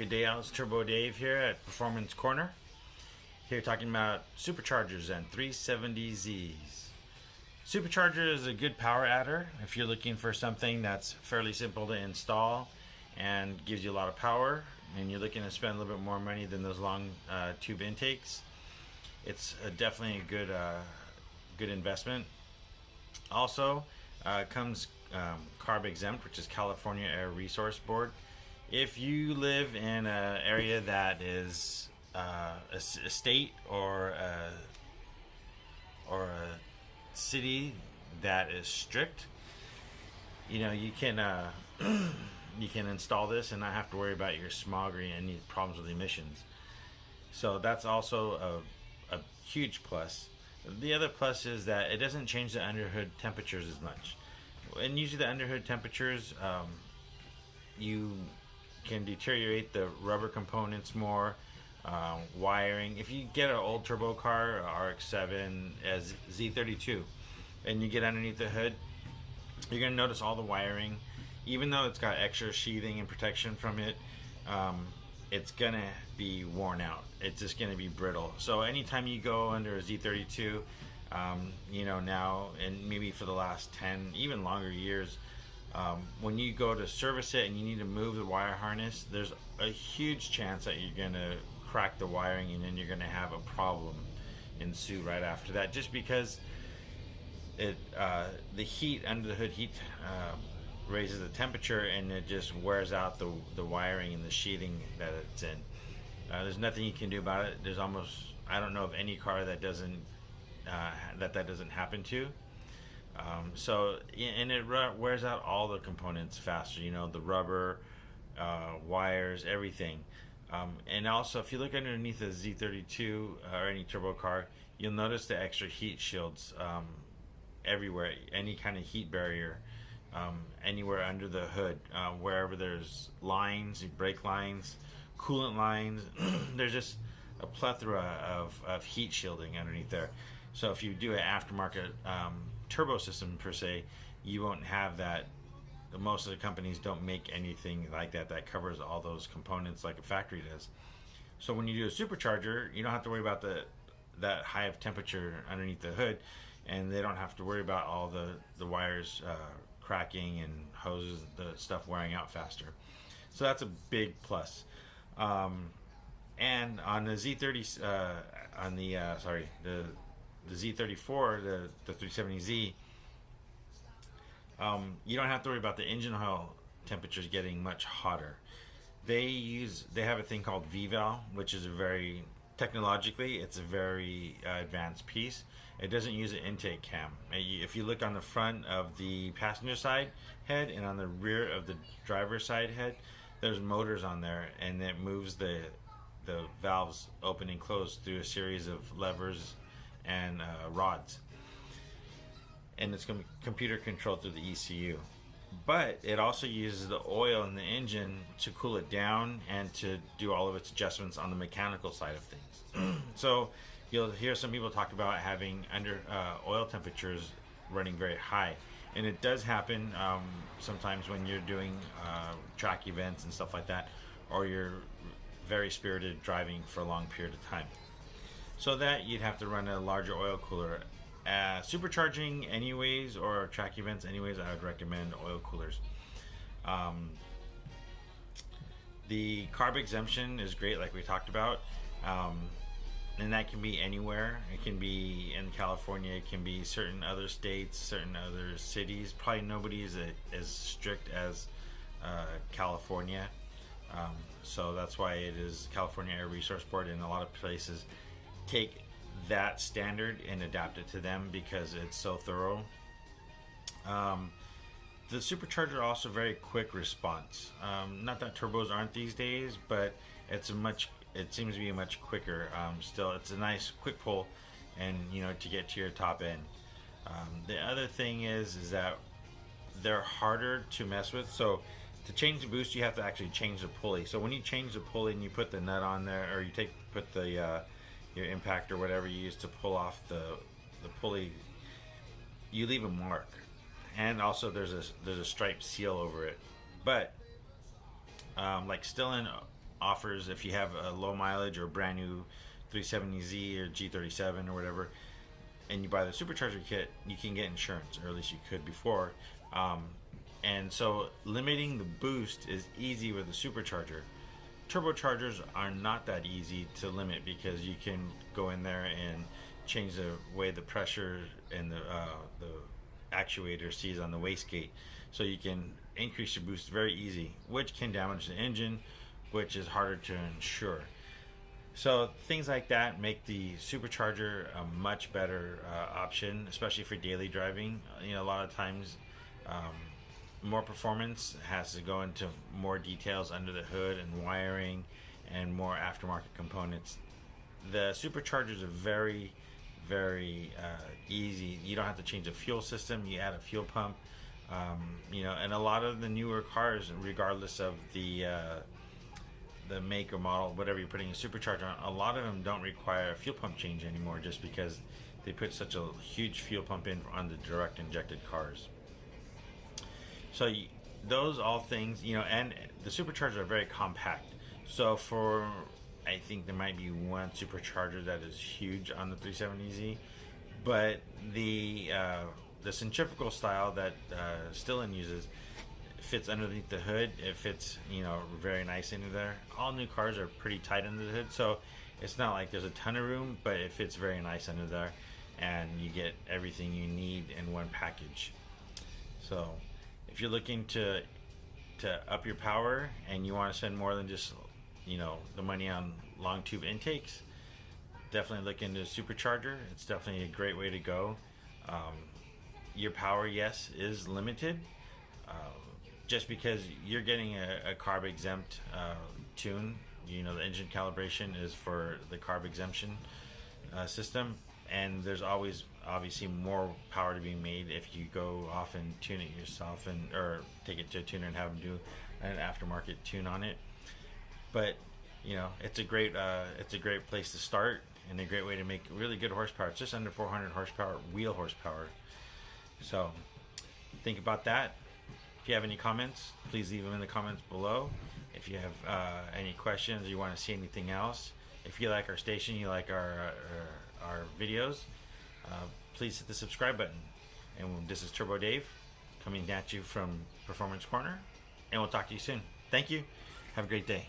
Good day out, it's TurboDave here at Performance Corner. Here talking about Superchargers and 370Zs. Supercharger is a good power adder if you're looking for something that's fairly simple to install and gives you a lot of power, and you're looking to spend a little bit more money than those long tube intakes. It's definitely a good investment. Also comes Carb Exempt, which is California Air Resource Board. If you live in an area that is a state or a city that is strict, you can you can install this and not have to worry about your smog or any problems with emissions. So that's also a huge plus. The other plus is that it doesn't change the underhood temperatures as much. And usually the underhood temperatures, you can deteriorate the rubber components more, wiring. If you get an old turbo car, RX-7 as Z32, and you get underneath the hood, you're going to notice all the wiring. Even though it's got extra sheathing and protection from it, it's going to be worn out. It's just going to be brittle. So anytime you go under a Z32, now and maybe for the last 10, even longer years, when you go to service it and you need to move the wire harness, there's a huge chance that you're going to crack the wiring, and then you're going to have a problem ensue right after that, just because the heat under the hood raises the temperature, and it just wears out the wiring and the sheathing that it's in. There's nothing you can do about it. There's almost, I don't know of any car that doesn't that doesn't happen to. And it wears out all the components faster, the rubber, wires, everything. And also, if you look underneath a Z32 or any turbo car, you'll notice the extra heat shields everywhere, any kind of heat barrier, anywhere under the hood, wherever there's lines, brake lines, coolant lines, there's just a plethora of heat shielding underneath there. So if you do an aftermarket turbo system per se, you won't have that. Most of the companies don't make anything like that covers all those components like a factory does. So when you do a supercharger, you don't have to worry about that high of temperature underneath the hood, and they don't have to worry about all the wires cracking and hoses, the stuff wearing out faster. So that's a big plus. And on the Z30, the Z34, the 370Z, you don't have to worry about the engine oil temperatures getting much hotter. They have a thing called VVAL, which is technologically, it's a very advanced piece. It doesn't use an intake cam. If you look on the front of the passenger side head and on the rear of the driver's side head, there's motors on there, and it moves the valves open and close through a series of levers and rods, and it's computer controlled through the ECU. But it also uses the oil in the engine to cool it down and to do all of its adjustments on the mechanical side of things. So you'll hear some people talk about having oil temperatures running very high, and it does happen sometimes when you're doing track events and stuff like that, or you're very spirited driving for a long period of time. So that you'd have to run a larger oil cooler. Supercharging anyways, or track events anyways, I would recommend oil coolers. The Carb Exemption is great, like we talked about, and that can be anywhere. It can be in California, it can be certain other states, certain other cities. Probably nobody is as strict as California, so that's why it is California Air Resource Board, and a lot of places take that standard and adapt it to them because it's so thorough. The supercharger also very quick response. Not that turbos aren't these days, but it seems to be much quicker. Still, it's a nice quick pull, and to get to your top end. The other thing is that they're harder to mess with. So to change the boost, you have to actually change the pulley. So when you change the pulley and you put the nut on there, or you put the your impact or whatever you use to pull off the pulley, you leave a mark, and also there's a striped seal over it. But like still in offers, if you have a low mileage or brand new 370Z or G37 or whatever, and you buy the supercharger kit, you can get insurance, or at least you could before. And so limiting the boost is easy with the supercharger. Turbochargers are not that easy to limit, because you can go in there and change the way the pressure and the actuator sees on the wastegate, so you can increase your boost very easy, which can damage the engine, which is harder to insure. So things like that make the supercharger a much better option, especially for daily driving. You know, a lot of times more performance has to go into more details under the hood and wiring and more aftermarket components. The superchargers are very, very easy. You don't have to change the fuel system. You add a fuel pump. You know, and a lot of the newer cars, regardless of the make or model, whatever you're putting a supercharger on, a lot of them don't require a fuel pump change anymore, just because they put such a huge fuel pump in on the direct injected cars. So those all things, you know, and the superchargers are very compact. So I think there might be one supercharger that is huge on the 370Z, but the centrifugal style that Stillen uses fits underneath the hood. It fits, you know, very nice into there. All new cars are pretty tight under the hood, so it's not like there's a ton of room, but it fits very nice under there, and you get everything you need in one package. So if you're looking to up your power and you want to spend more than just, you know, the money on long tube intakes, definitely look into a supercharger. It's definitely a great way to go. Your power, yes, is limited, just because you're getting a carb exempt tune. You know, the engine calibration is for the carb exemption system, and there's always obviously more power to be made if you go off and tune it yourself, or take it to a tuner and have them do an aftermarket tune on it. But you know, it's a great place to start, and a great way to make really good horsepower. It's just under 400 horsepower wheel horsepower. So think about that. If you have any comments, please leave them in the comments below. If you have any questions, or you want to see anything else, if you like our station, you like our videos, please hit the subscribe button. And this is TurboDave coming at you from Performance Corner, and we'll talk to you soon. Thank you. Have a great day.